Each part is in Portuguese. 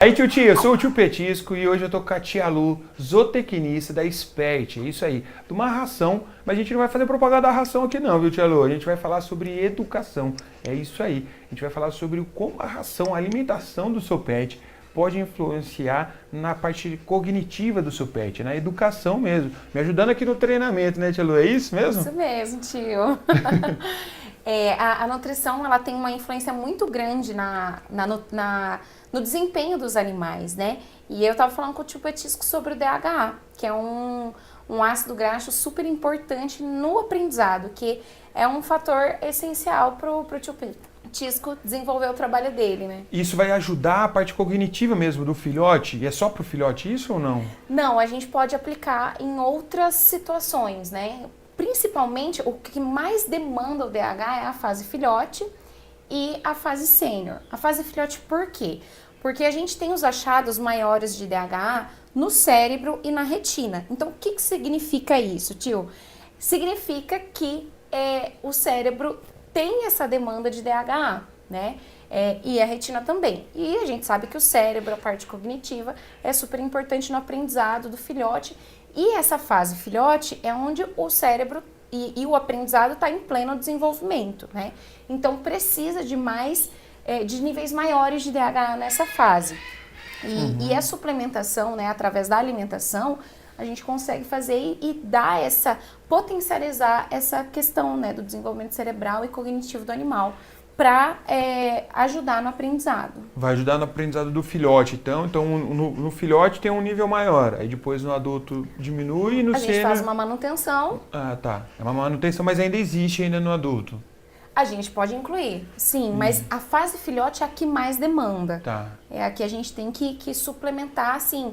Aí, tio, eu sou o tio Petisco e hoje eu tô com a tia Lu, zootecnista da Expert, é isso aí, de uma ração, mas a gente não vai fazer propaganda da ração aqui não, viu, tia Lu? A gente vai falar sobre educação, é isso aí. A gente vai falar sobre como a ração, a alimentação do seu pet pode influenciar na parte cognitiva do seu pet, na educação mesmo, me ajudando aqui no treinamento, né, tia Lu? É isso mesmo? Isso mesmo, tio. A nutrição ela tem uma influência muito grande no desempenho dos animais, né? E eu tava falando com o tio Petisco sobre o DHA, que é um ácido graxo super importante no aprendizado, que é um fator essencial pro tio Petisco desenvolver o trabalho dele, né? Isso vai ajudar a parte cognitiva mesmo do filhote? E é só pro filhote isso ou não? Não, a gente pode aplicar em outras situações, né? Principalmente, o que mais demanda o DH é a fase filhote e a fase sênior. A fase filhote por quê? Porque a gente tem os achados maiores de DHA no cérebro e na retina. Então, o que significa isso, tio? Significa que o cérebro tem essa demanda de DHA, né? E a retina também. E a gente sabe que o cérebro, a parte cognitiva, é super importante no aprendizado do filhote. E essa fase filhote é onde o cérebro e o aprendizado está em pleno desenvolvimento, né? Então precisa de de níveis maiores de DHA nessa fase. E a suplementação, né, através da alimentação, a gente consegue fazer e dar potencializar essa questão, né, do desenvolvimento cerebral e cognitivo do animal, para ajudar no aprendizado. Vai ajudar no aprendizado do filhote, então no filhote tem um nível maior, aí depois no adulto diminui e no sênior... A gente faz uma manutenção. Ah, tá. É uma manutenção, mas ainda existe ainda no adulto. A gente pode incluir, sim, mas a fase filhote é a que mais demanda. Tá. É a que a gente tem que suplementar, assim,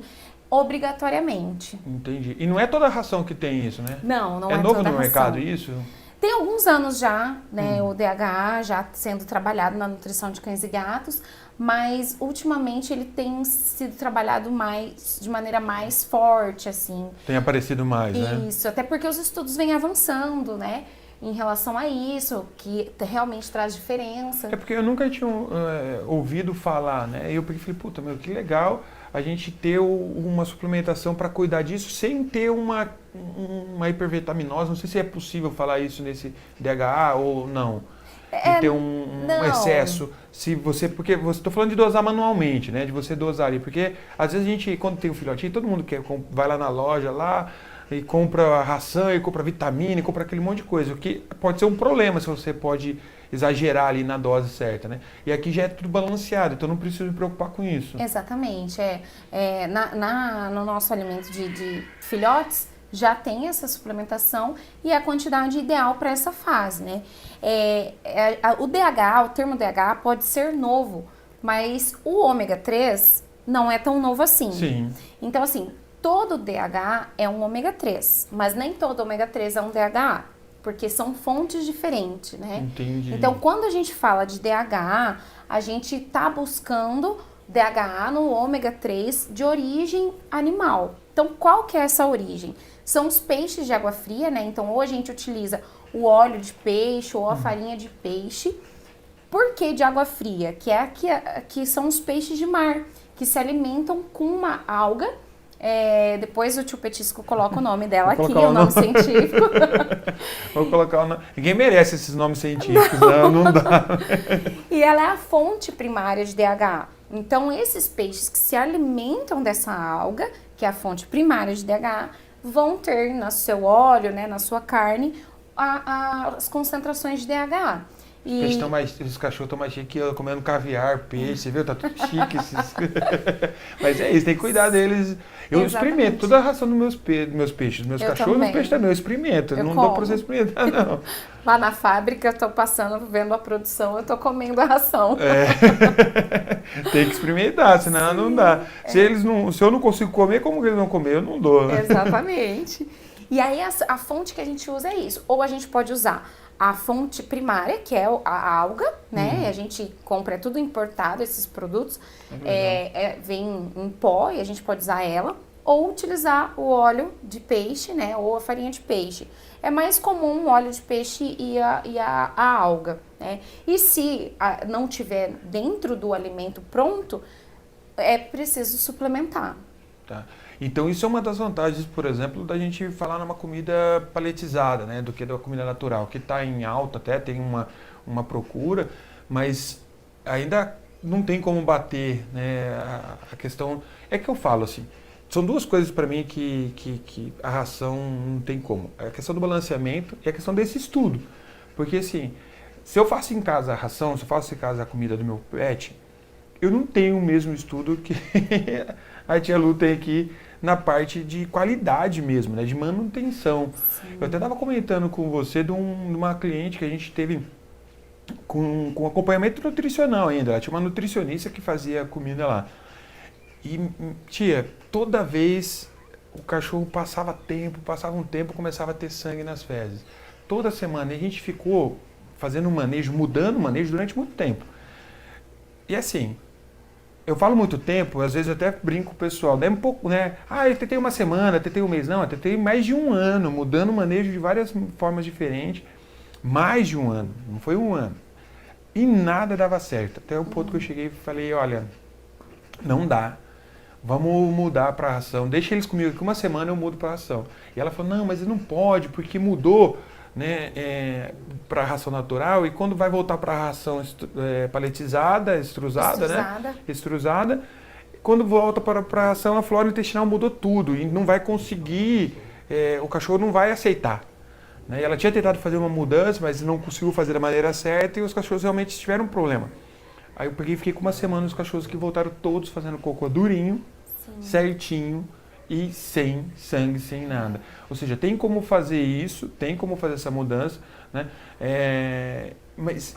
obrigatoriamente. Entendi. E não é toda a ração que tem isso, né? Não é novo toda no a mercado ração. isso? Tem alguns anos já, né, o DHA já sendo trabalhado na nutrição de cães e gatos, mas ultimamente ele tem sido trabalhado de maneira mais forte, assim. Tem aparecido mais, né? Isso, até porque os estudos vêm avançando, né, em relação a isso, que realmente traz diferença. É porque eu nunca tinha ouvido falar, né? E eu falei, puta, meu, que legal a gente ter uma suplementação para cuidar disso sem ter uma hipervitaminose. Não sei se é possível falar isso nesse DHA ou não. E ter um excesso. Porque você estou falando de dosar manualmente, né? De você dosar ali. Porque às vezes a gente, quando tem um filhotinho, todo mundo vai lá na loja lá e compra ração, e compra vitamina, e compra aquele monte de coisa. O que pode ser um problema se você pode exagerar ali na dose certa, né? E aqui já é tudo balanceado, então não preciso me preocupar com isso. Exatamente. No nosso alimento de filhotes, já tem essa suplementação e a quantidade ideal para essa fase, né? O DHA, o termo DHA pode ser novo, mas o ômega 3 não é tão novo assim. Sim. Então, assim, todo DHA é um ômega 3, mas nem todo ômega 3 é um DHA, porque são fontes diferentes, né? Entendi. Então, quando a gente fala de DHA, a gente está buscando DHA no ômega 3 de origem animal. Então, qual que é essa origem? São os peixes de água fria, né? Então, ou a gente utiliza o óleo de peixe ou a farinha de peixe. Por que de água fria? Que são os peixes de mar, que se alimentam com uma alga. Depois o tio Petisco coloca o nome dela aqui, o nome científico. Vou colocar o nome. Ninguém merece esses nomes científicos, não dá. E ela é a fonte primária de DHA. Então, esses peixes que se alimentam dessa alga, que é a fonte primária de DHA, vão ter no seu óleo, né, na sua carne, as concentrações de DHA. Os cachorros estão mais chiques que eu comendo caviar, peixe, você viu? Tá tudo chique. Mas é isso, tem que cuidar deles. Eu experimento toda a ração dos meus peixes, dos meus cachorros, também. Dos peixes também, eu experimento. Não dou pra você experimentar, não. Lá na fábrica, eu tô passando, vendo a produção, eu tô comendo a ração. Tem que experimentar, senão não dá. Se eu não consigo comer, como que eles vão comer? Eu não dou. Exatamente. E aí, a fonte que a gente usa é isso. Ou a gente pode usar a fonte primária, que é a alga, né? A gente compra, é tudo importado, esses produtos. Vem em pó e a gente pode usar ela. Ou utilizar o óleo de peixe, né? Ou a farinha de peixe. É mais comum o óleo de peixe e a alga, né? E se não tiver dentro do alimento pronto, é preciso suplementar. Tá. Então isso é uma das vantagens, por exemplo, da gente falar numa comida paletizada, né, do que da comida natural, que está em alta até, tem uma procura, mas ainda não tem como bater, né, a questão, é que eu falo assim, são duas coisas para mim que a ração não tem como, a questão do balanceamento e a questão desse estudo, porque assim, se eu faço em casa a ração, se eu faço em casa a comida do meu pet, eu não tenho o mesmo estudo que a tia Lu tem aqui na parte de qualidade mesmo, né, de manutenção. Sim. Eu até estava comentando com você de uma cliente que a gente teve com acompanhamento nutricional ainda. Ela tinha uma nutricionista que fazia comida lá. E, tia, toda vez o cachorro passava um tempo, começava a ter sangue nas fezes. Toda semana. E a gente ficou fazendo um manejo, mudando o manejo durante muito tempo. E assim, eu falo muito tempo, às vezes eu até brinco com o pessoal, é um pouco, né? Ah, eu tentei uma semana, tentei um mês. Não, eu tentei mais de um ano, mudando o manejo de várias formas diferentes. Mais de um ano, não foi um ano. E nada dava certo. Até o ponto que eu cheguei e falei, olha, não dá. Vamos mudar para a ração. Deixa eles comigo que uma semana eu mudo para a ração. E ela falou, não, mas não pode, porque mudou, né, para a ração natural, e quando vai voltar para a ração paletizada, extrusada, né? Extrusada, quando volta para a ração, a flora intestinal mudou tudo e não vai conseguir, o cachorro não vai aceitar. Né? E ela tinha tentado fazer uma mudança, mas não conseguiu fazer da maneira certa e os cachorros realmente tiveram um problema. Aí eu peguei e fiquei com uma semana os cachorros que voltaram todos fazendo cocô durinho, sim, certinho, e sem sangue, sem nada. Ou seja, tem como fazer isso, tem como fazer essa mudança, né? Mas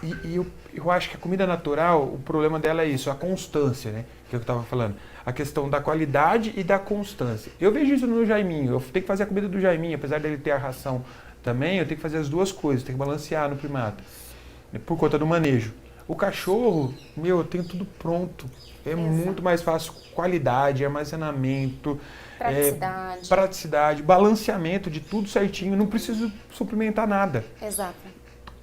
eu acho que a comida natural, o problema dela é isso, a constância, né? Que é o que eu estava falando. A questão da qualidade e da constância. Eu vejo isso no Jaiminho, eu tenho que fazer a comida do Jaiminho, apesar dele ter a ração também, eu tenho que fazer as duas coisas, tenho que balancear no primata, por conta do manejo. O cachorro, eu tenho tudo pronto. É muito mais fácil, qualidade, armazenamento, praticidade, balanceamento de tudo certinho, não preciso suplementar nada. Exato.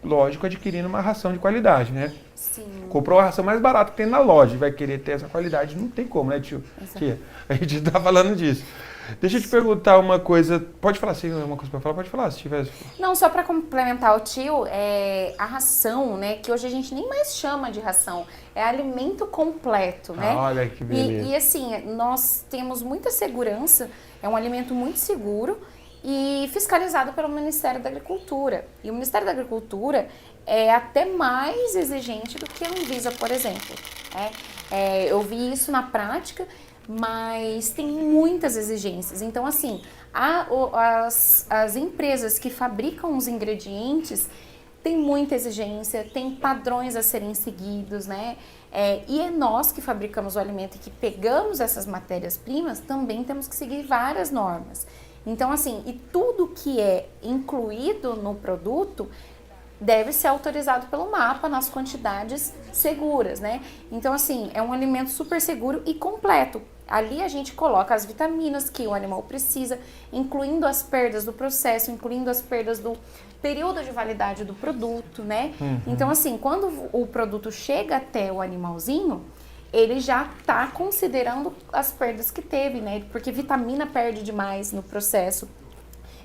Lógico, adquirindo uma ração de qualidade, né? Sim. Comprou a ração mais barata que tem na loja e vai querer ter essa qualidade, não tem como, né, tio? Exato. Tia, a gente tá falando disso. Deixa eu te perguntar uma coisa. Pode falar, se tem uma coisa para falar? Pode falar, se tiver. Não, só para complementar o tio, a ração, né, que hoje a gente nem mais chama de ração, é alimento completo, né? Olha que beleza. E assim, nós temos muita segurança, é um alimento muito seguro e fiscalizado pelo Ministério da Agricultura. E o Ministério da Agricultura é até mais exigente do que a Anvisa, por exemplo. Eu vi isso na prática, mas tem muitas exigências. Então, assim, as empresas que fabricam os ingredientes têm muita exigência, tem padrões a serem seguidos, né? E é nós que fabricamos o alimento e que pegamos essas matérias-primas, também temos que seguir várias normas. Então, assim, e tudo que é incluído no produto deve ser autorizado pelo MAPA nas quantidades seguras, né? Então, assim, é um alimento super seguro e completo. Ali a gente coloca as vitaminas que o animal precisa, incluindo as perdas do processo, incluindo as perdas do período de validade do produto, né? Uhum. Então, assim, quando o produto chega até o animalzinho, ele já está considerando as perdas que teve, né? Porque vitamina perde demais no processo.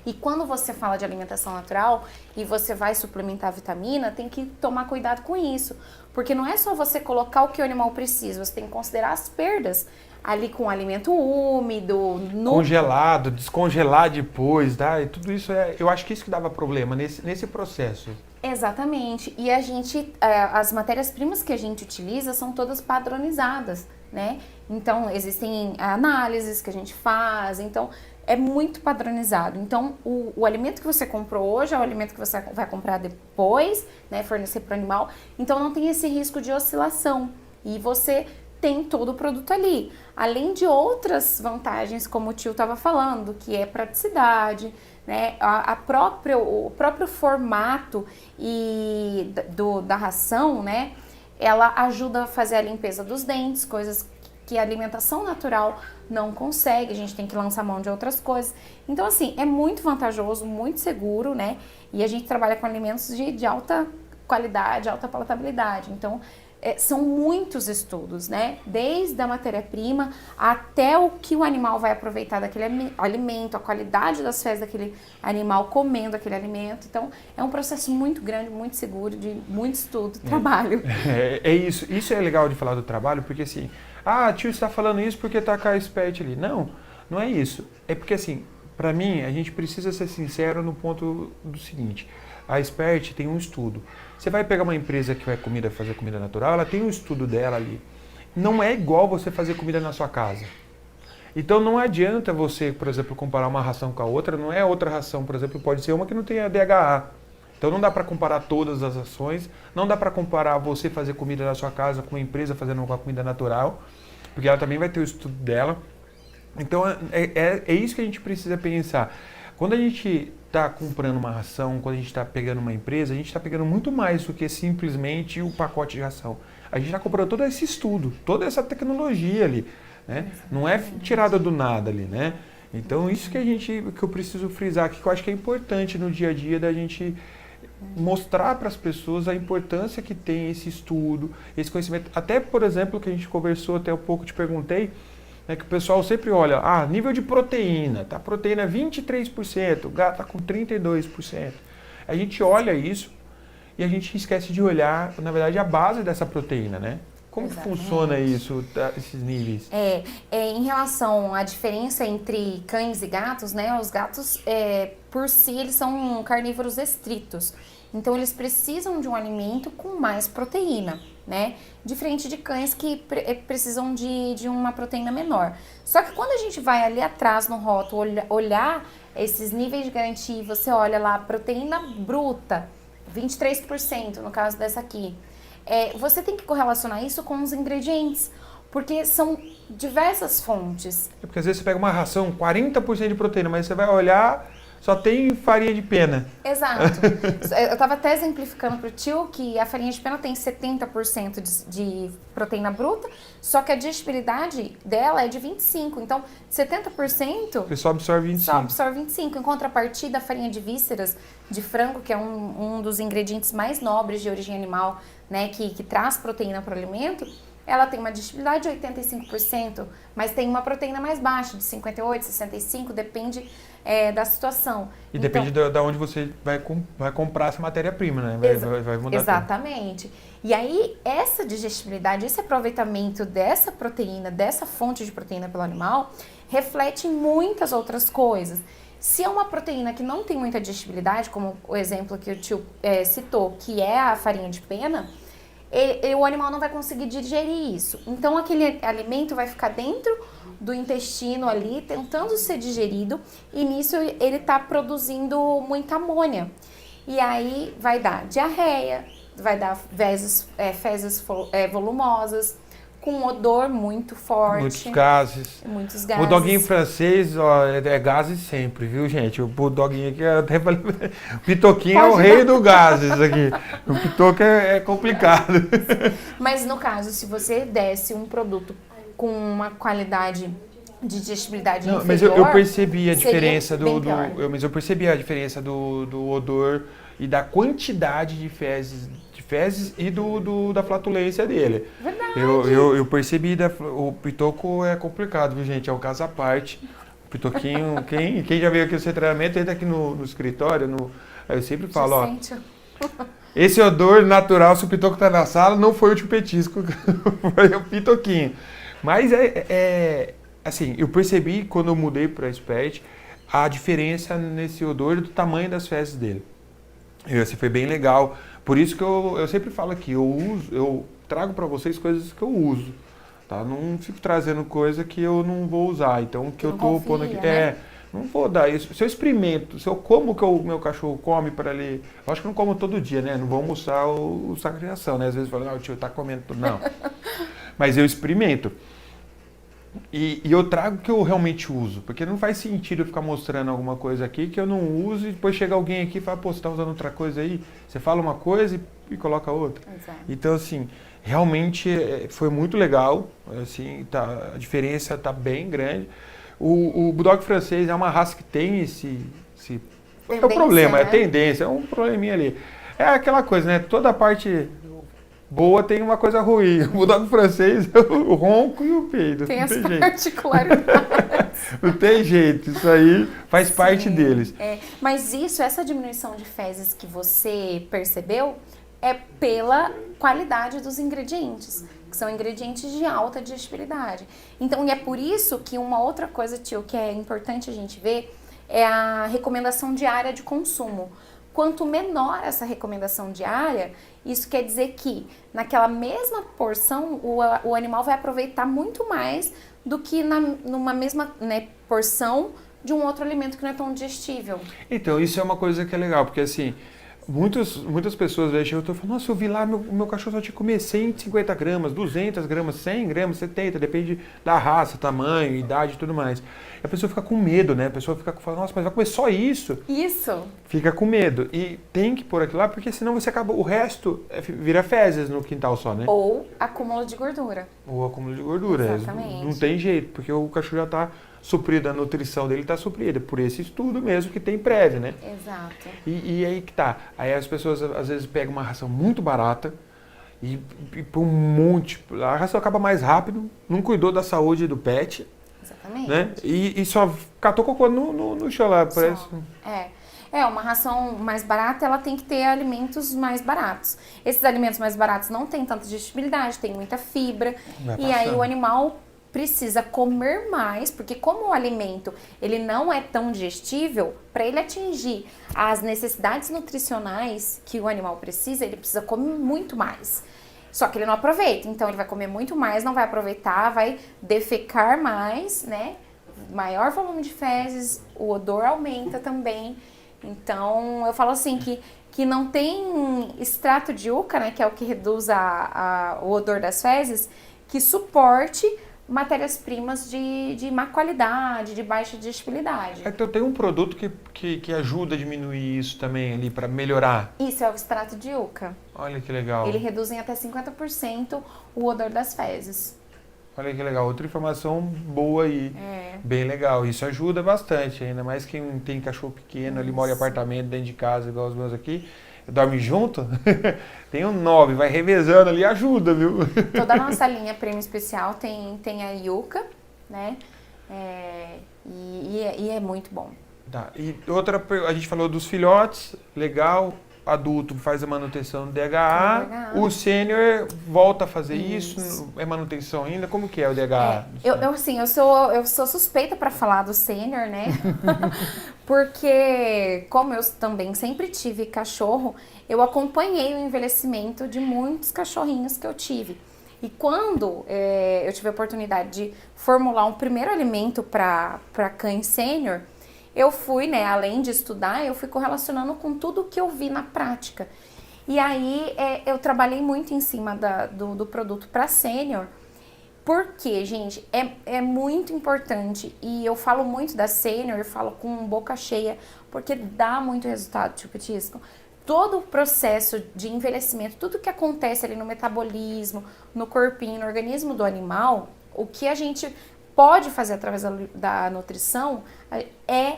E quando você fala de alimentação natural e você vai suplementar a vitamina, tem que tomar cuidado com isso. Porque não é só você colocar o que o animal precisa, você tem que considerar as perdas ali com alimento úmido, congelado, descongelar depois, tá? E tudo isso eu acho que isso que dava problema nesse processo. Exatamente. E a gente, as matérias-primas que a gente utiliza são todas padronizadas, né? Então, existem análises que a gente faz, então é muito padronizado. Então, o alimento que você comprou hoje é o alimento que você vai comprar depois, né? Fornecer para o animal. Então, não tem esse risco de oscilação. E você tem todo o produto ali. Além de outras vantagens, como o tio estava falando, que é praticidade, né? O próprio formato da ração, né? Ela ajuda a fazer a limpeza dos dentes, coisas que a alimentação natural não consegue, a gente tem que lançar mão de outras coisas. Então, assim, é muito vantajoso, muito seguro, né? E a gente trabalha com alimentos de alta qualidade, alta palatabilidade. Então, são muitos estudos, né? Desde a matéria-prima até o que o animal vai aproveitar daquele alimento, a qualidade das fezes daquele animal comendo aquele alimento. Então, é um processo muito grande, muito seguro, de muito estudo, trabalho. É isso. Isso é legal de falar do trabalho, porque assim, tio, você está falando isso porque tá com a SPET ali. Não, não é isso. É porque assim, para mim, a gente precisa ser sincero no ponto do seguinte. A SPET tem um estudo. Você vai pegar uma empresa que vai fazer comida natural, ela tem um estudo dela ali. Não é igual você fazer comida na sua casa. Então não adianta você, por exemplo, comparar uma ração com a outra. Não é outra ração, por exemplo, pode ser uma que não tenha DHA. Então não dá para comparar todas as ações. Não dá para comparar você fazer comida na sua casa com uma empresa fazendo uma comida natural. Porque ela também vai ter o estudo dela. Então é isso que a gente precisa pensar. Quando a gente está comprando uma ração, quando a gente está pegando uma empresa, a gente está pegando muito mais do que simplesmente o pacote de ração. A gente está comprando todo esse estudo, toda essa tecnologia ali, né? Não é tirada do nada ali, né? Então isso que eu preciso frisar aqui, que eu acho que é importante no dia a dia da gente mostrar para as pessoas a importância que tem esse estudo, esse conhecimento. Até, por exemplo, que a gente conversou, até um pouco te perguntei, que o pessoal sempre olha, nível de proteína, tá? Proteína 23%, o gato tá com 32%. A gente olha isso e a gente esquece de olhar, na verdade, a base dessa proteína, né? Como que funciona isso, esses níveis? Em relação à diferença entre cães e gatos, né? Os gatos, por si, eles são carnívoros estritos. Então, eles precisam de um alimento com mais proteína, né? Diferente de cães que precisam de uma proteína menor. Só que quando a gente vai ali atrás no rótulo olhar esses níveis de garantia, você olha lá, proteína bruta, 23% no caso dessa aqui. Você tem que correlacionar isso com os ingredientes, porque são diversas fontes. Porque às vezes você pega uma ração, 40% de proteína, mas você vai olhar, só tem farinha de pena. Exato. Eu estava até exemplificando para o tio que a farinha de pena tem 70% de proteína bruta, só que a digestibilidade dela é de 25%. Então, 70%... Você só absorve 25%. Só absorve 25%. Em contrapartida, a farinha de vísceras de frango, que é um dos ingredientes mais nobres de origem animal, né, que traz proteína para o alimento, ela tem uma digestibilidade de 85%, mas tem uma proteína mais baixa, de 58%, 65%, depende da situação. E depende de onde você vai comprar essa matéria-prima, né? Vai mudar exatamente. Tudo. E aí, essa digestibilidade, esse aproveitamento dessa proteína, dessa fonte de proteína pelo animal, reflete em muitas outras coisas. Se é uma proteína que não tem muita digestibilidade, como o exemplo que o tio citou, que é a farinha de pena, o animal não vai conseguir digerir isso. Então, aquele alimento vai ficar dentro do intestino ali, tentando ser digerido, e nisso ele está produzindo muita amônia. E aí vai dar diarreia, vai dar fezes volumosas, com um odor muito forte. Muitos gases. O doguinho francês, é gases sempre, viu, gente? O doguinho aqui, até o pitoquinho é o rei do gases aqui. O pitoco é complicado. Mas no caso, se você desse um produto com uma qualidade de digestibilidade inferior... Mas eu percebi a diferença mas eu percebi a diferença do odor e da quantidade de fezes e da flatulência dele. Verdade. Eu percebi, o pitoco é complicado, viu, gente? É um caso à parte. O pitoquinho, quem já veio aqui no seu treinamento, entra aqui no escritório, eu sempre falo, esse odor natural, se o pitoco tá na sala, não foi o tio Petisco, foi o pitoquinho. Mas assim, eu percebi quando eu mudei para a SPET, a diferença nesse odor e do tamanho das fezes dele. Assim, foi bem legal. Por isso que eu sempre falo aqui, eu trago para vocês coisas que eu uso, tá? Não fico trazendo coisa que eu não vou usar. Então, o que eu tô pondo aqui não vou dar isso. Se eu experimento, se eu como o que o meu cachorro come para ele, eu acho que eu não como todo dia, né? Não vou almoçar o saco de ração, né? Às vezes falam, o tio tá comendo tudo. Não. Mas eu experimento. E eu trago o que eu realmente uso, porque não faz sentido eu ficar mostrando alguma coisa aqui que eu não uso e depois chega alguém aqui e fala, pô, você tá usando outra coisa aí? Você fala uma coisa e coloca outra. Exato. Então, assim, realmente foi muito legal, assim, a diferença tá bem grande. O Bulldog francês é uma raça que tem esse é o problema, né? É tendência, é um probleminha ali. É aquela coisa, né? Toda a parte boa tem uma coisa ruim. O bulldog francês é o ronco e o peido. Tem não as tem jeito. particularidades. Não tem jeito, isso aí faz parte deles. Mas essa diminuição de fezes que você percebeu é pela qualidade dos ingredientes, que são ingredientes de alta digestibilidade. Então, e é por isso que uma outra coisa, tio, que é importante a gente ver é a recomendação diária de consumo. Quanto menor essa recomendação diária, isso quer dizer que naquela mesma porção o animal vai aproveitar muito mais do que numa mesma, né, porção de um outro alimento que não é tão digestível. Então, isso é uma coisa que é legal, porque assim, muitas pessoas chegam e falam, nossa, eu vi lá, meu cachorro só tinha que comer 150 gramas, 200 gramas, 100 gramas, 70, depende da raça, tamanho, idade e tudo mais. E a pessoa fica com medo, né? A pessoa fica falando, nossa, mas vai comer só isso? Isso. Fica com medo. E tem que pôr aquilo lá, porque senão você acaba, o resto vira fezes no quintal só, né? Ou acúmulo de gordura. Ou acúmulo de gordura. Exatamente. Não tem jeito, porque o cachorro já está suprido, a nutrição dele está suprida, por esse estudo mesmo que tem prévio, né? Exato. E aí que tá. Aí as pessoas às vezes pegam uma ração muito barata e põe um monte. A ração acaba mais rápido, não cuidou da saúde do pet, Exatamente. né? E só catou cocô no chão lá, parece. Uma ração mais barata, ela tem que ter alimentos mais baratos. Esses alimentos mais baratos não têm tanta digestibilidade, tem muita fibra. E aí o animal precisa comer mais, porque como o alimento ele não é tão digestível, para ele atingir as necessidades nutricionais que o animal precisa, ele precisa comer muito mais. Só que ele não aproveita, então ele vai comer muito mais, não vai aproveitar, vai defecar mais, né? Maior volume de fezes, o odor aumenta também. Então, eu falo assim que não tem extrato de yucca, né, que é o que reduz o odor das fezes, que suporte matérias-primas de má qualidade, de baixa digestibilidade. Então tem um produto que ajuda a diminuir isso também ali, para melhorar. Isso é o extrato de yucca. Olha que legal. Ele reduz em até 50% o odor das fezes. Olha que legal, outra informação boa aí, bem legal. Isso ajuda bastante, ainda mais quem tem cachorro pequeno, ali mora em apartamento, dentro de casa, igual os meus aqui, dorme junto, tem um 9, vai revezando ali, ajuda, viu? Toda a nossa linha Prêmio Especial tem a yucca, né? E é muito bom. Tá, e a gente falou dos filhotes, legal. Adulto faz a manutenção do DHA, o sênior volta a fazer isso, é manutenção ainda? Como que é o DHA? Eu sou suspeita para falar do sênior, né? Porque como eu também sempre tive cachorro, eu acompanhei o envelhecimento de muitos cachorrinhos que eu tive. E quando eu tive a oportunidade de formular um primeiro alimento para cães sênior, eu fui, né, além de estudar, eu fui correlacionando com tudo que eu vi na prática. E aí eu trabalhei muito em cima do produto para sênior, porque, gente, é muito importante. E eu falo muito da sênior, eu falo com boca cheia, porque dá muito resultado, tio Petisco. Todo o processo de envelhecimento, tudo que acontece ali no metabolismo, no corpinho, no organismo do animal, o que a gente pode fazer através da nutrição é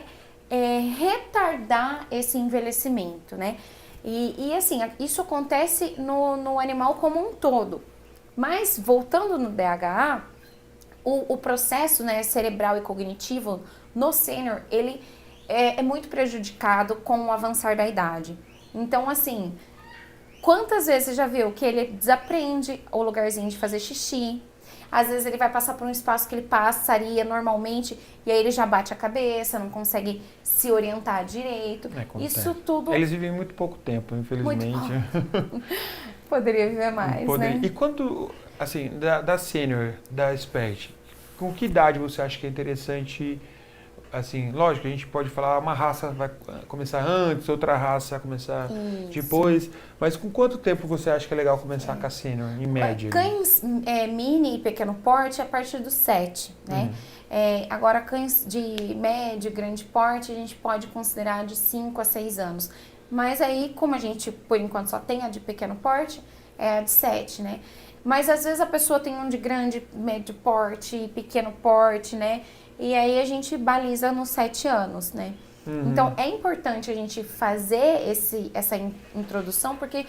retardar esse envelhecimento, né? E assim, isso acontece no animal como um todo. Mas, voltando no DHA, o processo, né, cerebral e cognitivo no sênior, ele é muito prejudicado com o avançar da idade. Então, assim, quantas vezes você já viu que ele desaprende o lugarzinho de fazer xixi? Às vezes ele vai passar por um espaço que ele passaria normalmente e aí ele já bate a cabeça, não consegue se orientar direito. Isso tudo... Eles vivem muito pouco tempo, infelizmente. Muito pouco. Poderia viver mais, né? E quanto, assim, da sênior, da expert, com que idade você acha que é interessante, assim, lógico, a gente pode falar uma raça vai começar antes, outra raça vai começar depois, mas com quanto tempo você acha que é legal começar com a sênior, em média? Cães mini e pequeno porte a partir dos 7, né? Agora, cães de médio e grande porte, a gente pode considerar de 5 a 6 anos. Mas aí, como a gente, por enquanto, só tem a de pequeno porte, é a de 7, né? Mas às vezes a pessoa tem um de grande, médio porte, pequeno porte, né? E aí a gente baliza nos 7 anos, né? Então é importante a gente fazer essa introdução, porque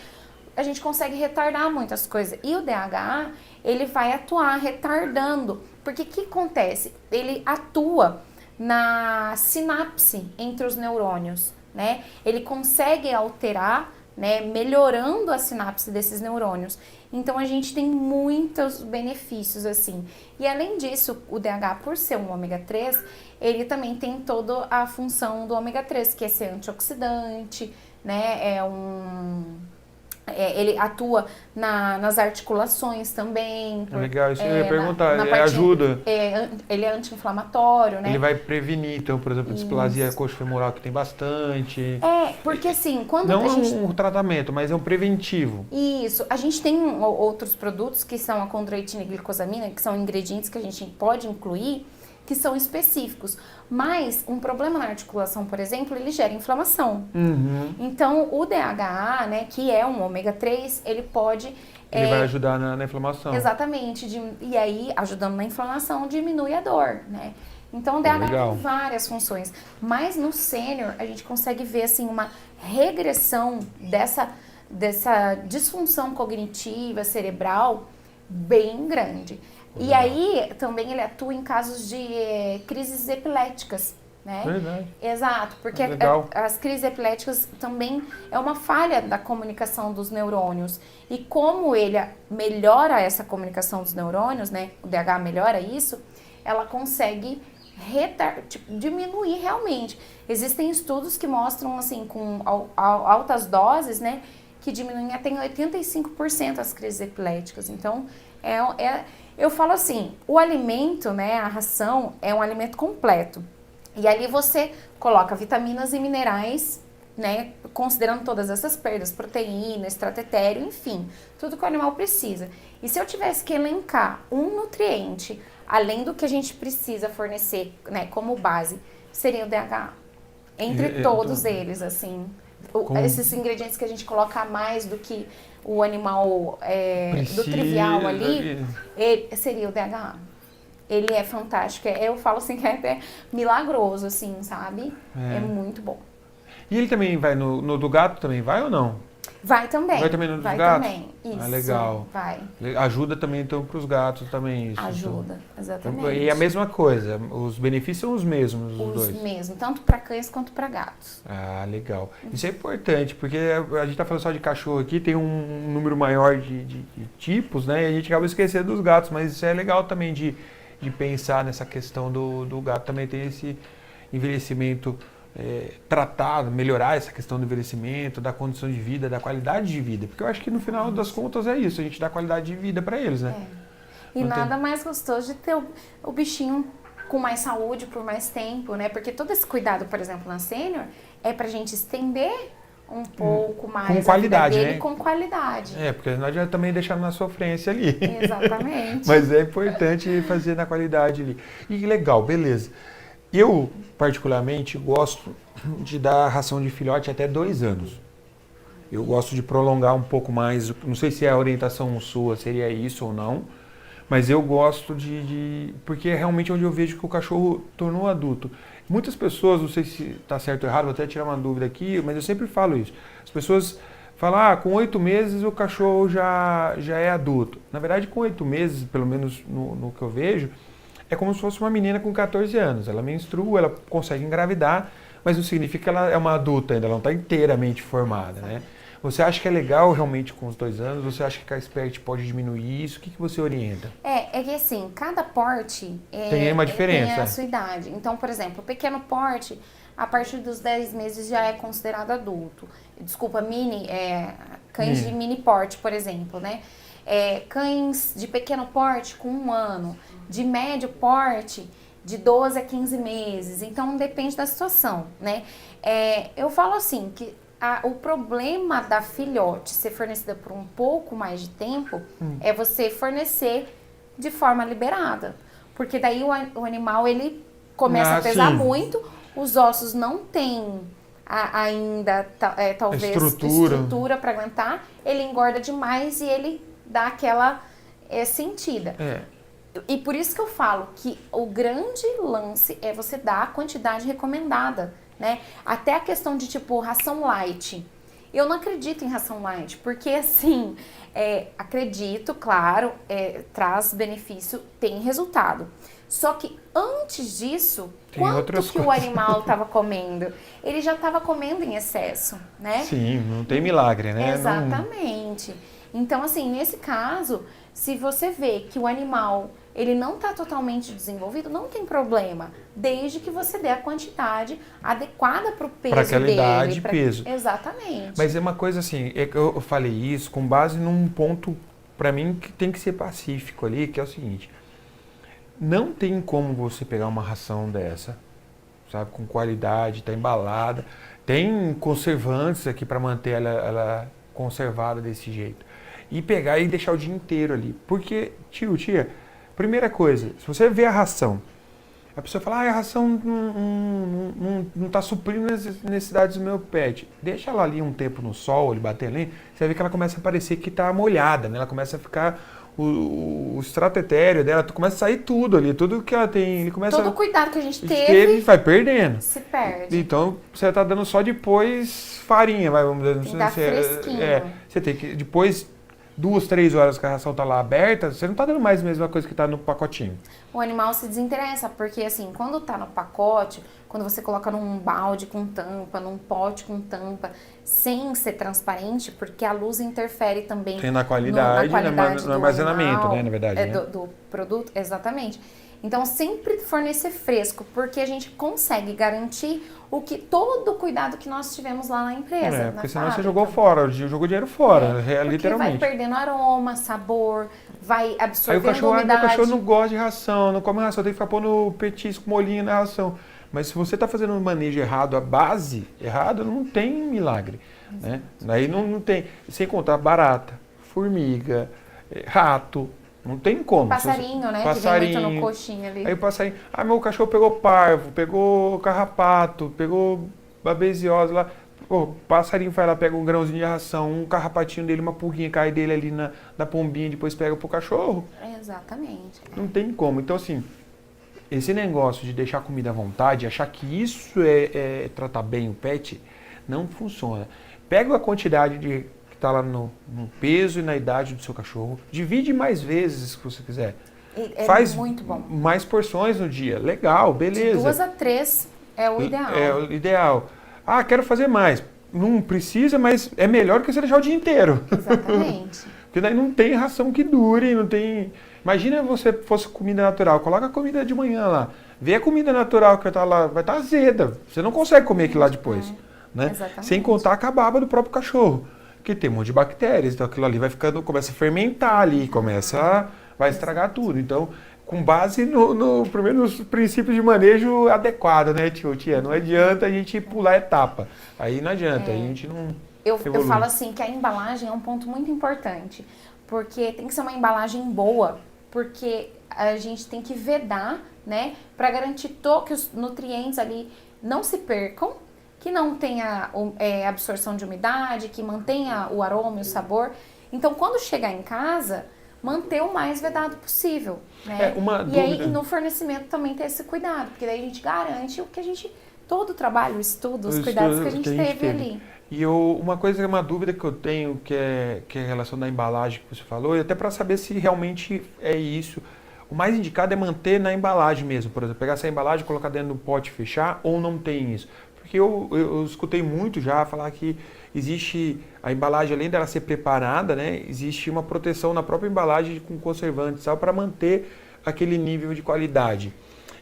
a gente consegue retardar muitas coisas. E o DHA, ele vai atuar retardando. Porque o que acontece? Ele atua na sinapse entre os neurônios, né? Ele consegue alterar, né, melhorando a sinapse desses neurônios. Então a gente tem muitos benefícios assim. E além disso, o DHA, por ser um ômega 3, ele também tem toda a função do ômega 3, que é ser antioxidante, né? Ele atua nas articulações também. Legal, isso eu ia perguntar, na ele parte, ajuda? Ele é anti-inflamatório, né? Ele vai prevenir, então, por exemplo, displasia coxofemoral, que tem bastante. Porque assim, quando não a gente... é um tratamento, mas é um preventivo. Isso, a gente tem outros produtos que são a condroitina e glicosamina, que são ingredientes que a gente pode incluir, que são específicos. Mas um problema na articulação, por exemplo, ele gera inflamação. Então, o DHA, né, que é um ômega 3, ele pode... Ele vai ajudar na inflamação. Exatamente. E aí, ajudando na inflamação, diminui a dor, né? Então, o DHA tem várias funções. Mas no sênior, a gente consegue ver, assim, uma regressão dessa disfunção cognitiva, cerebral, bem grande. E aí, também ele atua em casos de crises epiléticas, né? Verdade. Exato, porque as crises epiléticas também é uma falha da comunicação dos neurônios. E como ele melhora essa comunicação dos neurônios, né? O DHA melhora isso, ela consegue diminuir realmente. Existem estudos que mostram, assim, com altas doses, né? Que diminuem até em 85% as crises epiléticas. Então, eu falo assim, o alimento, né, a ração, é um alimento completo. E ali você coloca vitaminas e minerais, né, considerando todas essas perdas, proteína, extratetério, enfim, tudo que o animal precisa. E se eu tivesse que elencar um nutriente, além do que a gente precisa fornecer, né, como base, seria o DHA. Entre todos eles, assim. Esses ingredientes que a gente coloca a mais do que o animal do trivial ali, seria o DHA. Ele é fantástico. Eu falo assim que é até milagroso, assim, sabe? É muito bom. E ele também vai no do gato, também vai ou não? Vai também. Vai também no dos gatos? Vai também, isso. Ah, legal. Vai. Ajuda também, então, para os gatos também isso. Ajuda, então. exatamente. E a mesma coisa, os benefícios são os mesmos, os dois? Os mesmos, tanto para cães quanto para gatos. Ah, legal. Isso é importante, porque a gente está falando só de cachorro aqui, tem um número maior de tipos, né? E a gente acaba esquecendo dos gatos, mas isso é legal também de pensar nessa questão do gato. Também tem esse envelhecimento tratado, melhorar essa questão do envelhecimento, da condição de vida, da qualidade de vida. Porque eu acho que no final das contas é isso, a gente dá qualidade de vida para eles, né? E nada mais gostoso de ter o bichinho com mais saúde por mais tempo, né? Porque todo esse cuidado, por exemplo, na sênior, é pra gente estender um pouco mais com qualidade, a vida dele, né? Com qualidade. Porque não adianta também deixar na sofrência ali. Exatamente. Mas é importante fazer na qualidade ali. E legal, beleza. Eu, particularmente, gosto de dar ração de filhote até 2 anos. Eu gosto de prolongar um pouco mais, não sei se a orientação sua seria isso ou não, mas eu gosto porque é realmente onde eu vejo que o cachorro tornou adulto. Muitas pessoas, não sei se está certo ou errado, vou até tirar uma dúvida aqui, mas eu sempre falo isso. As pessoas falam, com 8 meses o cachorro já é adulto. Na verdade, com 8 meses, pelo menos no que eu vejo, é como se fosse uma menina com 14 anos. Ela menstrua, ela consegue engravidar, mas não significa que ela é uma adulta ainda, ela não está inteiramente formada, né? Você acha que é legal realmente com os 2 anos? Você acha que a expert pode diminuir isso? O que você orienta? É que assim, cada porte tem uma diferença. Tem a sua idade. Então, por exemplo, o pequeno porte, a partir dos 10 meses já é considerado adulto. Desculpa, cães de mini porte, por exemplo, né? Cães de pequeno porte com 1 ano, de médio porte de 12 a 15 meses. Então, depende da situação, né? Eu falo assim, que o problema da filhote ser fornecida por um pouco mais de tempo é você fornecer de forma liberada. Porque daí o animal, ele começa a pesar muito, os ossos não têm ainda, talvez, estrutura para aguentar, ele engorda demais e ele dá aquela sentida. E por isso que eu falo que o grande lance é você dar a quantidade recomendada, né? Até a questão de tipo ração light. Eu não acredito em ração light, porque assim, acredito, claro, traz benefício, tem resultado. Só que antes disso, Tem quanto outras que o coisas. animal estava comendo? Ele já estava comendo em excesso, né? Sim, não tem milagre, né? Não- Exatamente. Então, assim, nesse caso, se você vê que o animal ele não está totalmente desenvolvido, não tem problema, desde que você dê a quantidade adequada para o peso Pra aquela dele. idade e peso. Exatamente. Mas é uma coisa assim, é que eu falei isso com base num ponto, pra mim, que tem que ser pacífico ali, que é o seguinte. Não tem como você pegar uma ração dessa, sabe, com qualidade, tá embalada. Tem conservantes aqui para manter ela conservada desse jeito. E pegar e deixar o dia inteiro ali. Porque, tia, primeira coisa, se você vê a ração, a pessoa fala, a ração não tá suprindo as necessidades do meu pet. Deixa ela ali um tempo no sol, ele bater ali, você vai ver que ela começa a parecer que tá molhada, né? Ela começa a ficar, o extrato etéreo dela, começa a sair tudo ali, tudo que ela tem, ele começa Todo o cuidado que a gente teve, teve vai perdendo. se perde. Então, você tá dando só depois farinha, vamos dizer. Tem que dar fresquinho. Você tem que, depois 2, 3 horas que a ração tá lá aberta, você não tá dando mais a mesma coisa que tá no pacotinho. O animal se desinteressa, porque assim, quando tá no pacote, quando você coloca num balde com tampa, num pote com tampa, sem ser transparente, porque a luz interfere também Tem na qualidade, no do armazenamento, animal, né, na verdade. Né? do produto, exatamente. Então, sempre fornecer fresco, porque a gente consegue garantir todo o cuidado que nós tivemos lá na empresa. Porque na senão você fábrica. jogou fora, jogou dinheiro fora, Porque literalmente. vai perdendo aroma, sabor, vai Aí o absorvendo cachorro, meu umidade. cachorro não gosta de ração, não come ração, tem que ficar pondo petisco, molinho na ração. Mas se você está fazendo um manejo errado, a base errada, não tem milagre. Né? Aí não tem, sem contar barata, formiga, rato, não tem como. Passarinho, né? Passarinho. Que vem muito no coxinho ali. Aí o passarinho, meu cachorro pegou parvo, pegou carrapato, pegou babesiosa lá. Pô, o passarinho vai lá, pega um grãozinho de ração, um carrapatinho dele, uma pulguinha cai dele ali na pombinha, depois pega pro cachorro. Exatamente. Não tem como. Então, assim, esse negócio de deixar a comida à vontade, achar que isso é tratar bem o pet, não funciona. Pega a quantidade que está lá no peso e na idade do seu cachorro, divide mais vezes se você quiser. Faz muito bom. mais porções no dia. Legal, beleza. De 2 a 3 é o ideal. É o ideal. Quero fazer mais. Não precisa, mas é melhor que você deixar o dia inteiro. Exatamente. Porque daí não tem ração que dure, não tem... Imagina você fosse comida natural, coloca a comida de manhã lá. Vê a comida natural que tá lá, vai estar azeda. Você não consegue comer aquilo lá depois. Né? Sem contar a cababa do próprio cachorro, que tem um monte de bactérias. Então aquilo ali vai ficando, começa a fermentar ali, vai estragar tudo. Então, com base nos princípios de manejo adequado, né, tia? Não adianta a gente pular etapa. Aí não adianta, aí a gente não... Eu falo assim que a embalagem é um ponto muito importante, porque tem que ser uma embalagem boa, porque a gente tem que vedar, né, para garantir que os nutrientes ali não se percam, que não tenha absorção de umidade, que mantenha o aroma e o sabor. Então, quando chegar em casa, manter o mais vedado possível, né? Aí, no fornecimento também ter esse cuidado, porque daí a gente garante todo o trabalho, o estudo, os cuidados que a gente teve ali. E uma dúvida que eu tenho, que é a relação da embalagem que você falou, e até para saber se realmente é isso. O mais indicado é manter na embalagem mesmo, por exemplo, pegar essa embalagem, colocar dentro do pote e fechar, ou não tem isso? Porque eu escutei muito já falar que existe a embalagem, além dela ser preparada, né, existe uma proteção na própria embalagem com conservantes, para manter aquele nível de qualidade.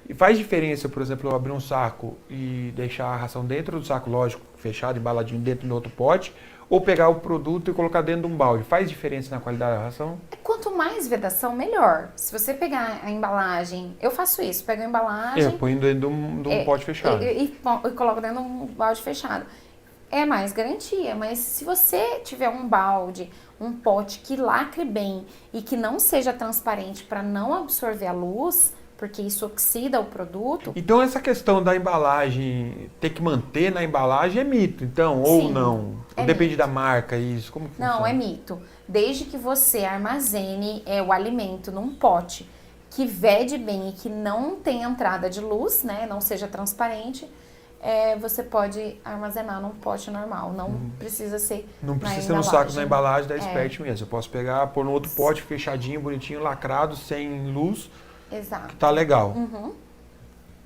E faz diferença, por exemplo, eu abrir um saco e deixar a ração dentro do saco, lógico, fechado, embaladinho dentro do outro pote, ou pegar o produto e colocar dentro de um balde. Faz diferença na qualidade da ração? Quanto mais vedação, melhor. Se você pegar a embalagem, eu faço isso, pego a embalagem... Eu ponho dentro de um pote fechado. E coloco dentro de um balde fechado. É mais garantia, mas se você tiver um balde, um pote que lacre bem e que não seja transparente para não absorver a luz, porque isso oxida o produto. Então essa questão da embalagem, ter que manter na embalagem é mito, então, ou Sim, não? Depende da marca, isso? Como que não, funciona? é mito. Desde que você armazene o alimento num pote que vede bem e que não tenha entrada de luz, né, não seja transparente, você pode armazenar num pote normal, não precisa ser Não precisa na ser no saco, na embalagem. embalagem da Expert mesmo. Eu posso pegar, pôr no outro pote fechadinho, bonitinho, lacrado, sem luz, Exato. que tá legal. Uhum.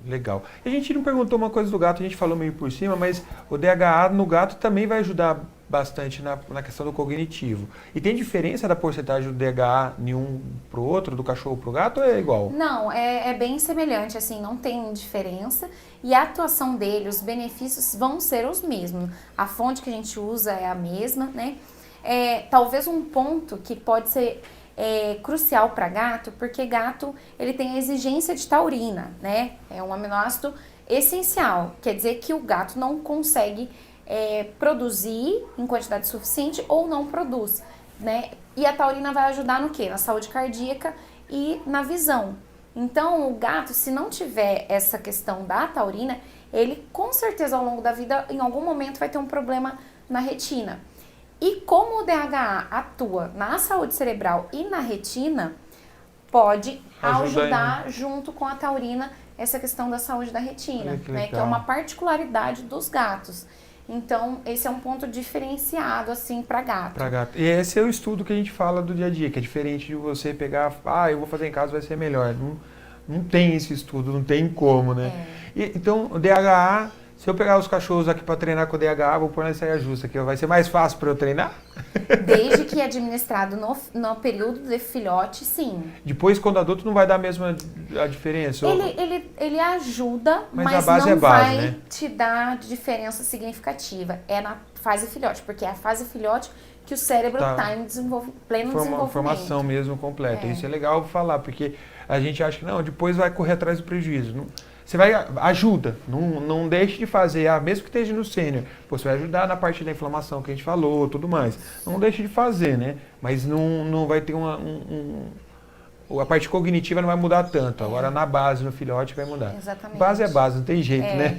Legal. E a gente não perguntou uma coisa do gato, a gente falou meio por cima, mas o DHA no gato também vai ajudar bastante na questão do cognitivo. E tem diferença da porcentagem do DHA de um pro outro, do cachorro pro gato, ou é igual? Não, é bem semelhante, assim, não tem diferença. E a atuação dele, os benefícios vão ser os mesmos. A fonte que a gente usa é a mesma, né? Talvez um ponto que pode ser crucial para gato, porque gato ele tem a exigência de taurina, né? É um aminoácido essencial. Quer dizer que o gato não consegue produzir em quantidade suficiente ou não produz, né? E a taurina vai ajudar no quê? Na saúde cardíaca e na visão. Então, o gato, se não tiver essa questão da taurina, ele com certeza ao longo da vida, em algum momento, vai ter um problema na retina. E como o DHA atua na saúde cerebral e na retina, pode ajudar junto com a taurina essa questão da saúde da retina, né? Que é uma particularidade dos gatos. Então, esse é um ponto diferenciado, assim, para gato. Para gato. E esse é o estudo que a gente fala do dia a dia, que é diferente de você pegar, eu vou fazer em casa, vai ser melhor. Não tem esse estudo, não tem como, né? Então, o DHA, se eu pegar os cachorros aqui para treinar com o DHA, vou pôr na saia justa aqui, vai ser mais fácil para eu treinar? Desde que administrado no período de filhote, sim. Depois, quando adulto, não vai dar a mesma a diferença? Ele ajuda, mas a base não vai né? te dar diferença significativa. É na fase filhote, porque é a fase filhote que o cérebro está em pleno desenvolvimento. Formação mesmo completa. Isso é legal falar, porque a gente acha que não, depois vai correr atrás do prejuízo. Você vai, ajuda, não deixe de fazer, mesmo que esteja no sênior, você vai ajudar na parte da inflamação que a gente falou, tudo mais. Não deixe de fazer, né? Mas não vai ter a parte cognitiva não vai mudar tanto. Agora na base, no filhote, vai mudar. Exatamente. Base é base, não tem jeito, né?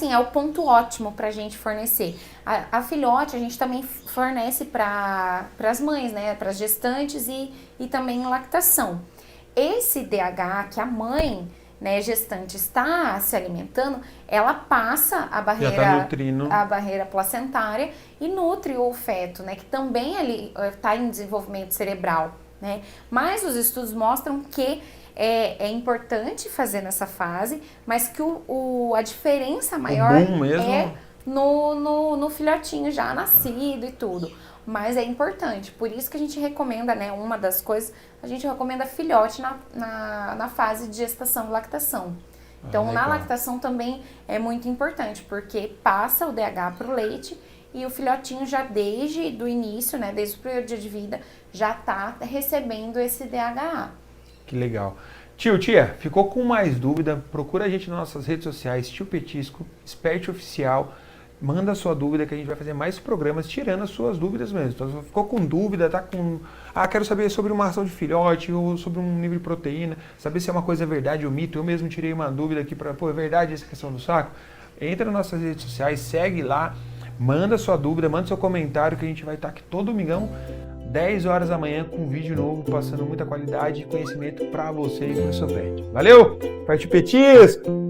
É o ponto ótimo para a gente fornecer. A filhote a gente também fornece para as mães, né? Para as gestantes e também em lactação. Esse DHA que a mãe, né, gestante está se alimentando, ela passa a barreira placentária e nutre o feto, né, que também está em desenvolvimento cerebral, né? Mas os estudos mostram que é importante fazer nessa fase, mas que a diferença maior é no filhotinho já nascido e tudo. Mas é importante, por isso que a gente recomenda, né, uma das coisas, a gente recomenda filhote na fase de gestação e lactação. Então, na lactação também é muito importante, porque passa o DHA para o leite e o filhotinho já desde o início, né, desde o primeiro dia de vida, já está recebendo esse DHA. Que legal. Tio, tia, ficou com mais dúvida? Procura a gente nas nossas redes sociais, Tio Petisco, Expert Oficial. Manda a sua dúvida que a gente vai fazer mais programas tirando as suas dúvidas mesmo. Então, ficou com dúvida, tá com... quero saber sobre uma ração de filhote ou sobre um nível de proteína, saber se é uma coisa verdade ou mito. Eu mesmo tirei uma dúvida aqui para, é verdade essa questão do saco? Entra nas nossas redes sociais, segue lá, manda a sua dúvida, manda seu comentário que a gente vai estar aqui todo domingão, 10 horas da manhã, com um vídeo novo, passando muita qualidade e conhecimento para você e para o seu pet. Valeu? Parte Petisco!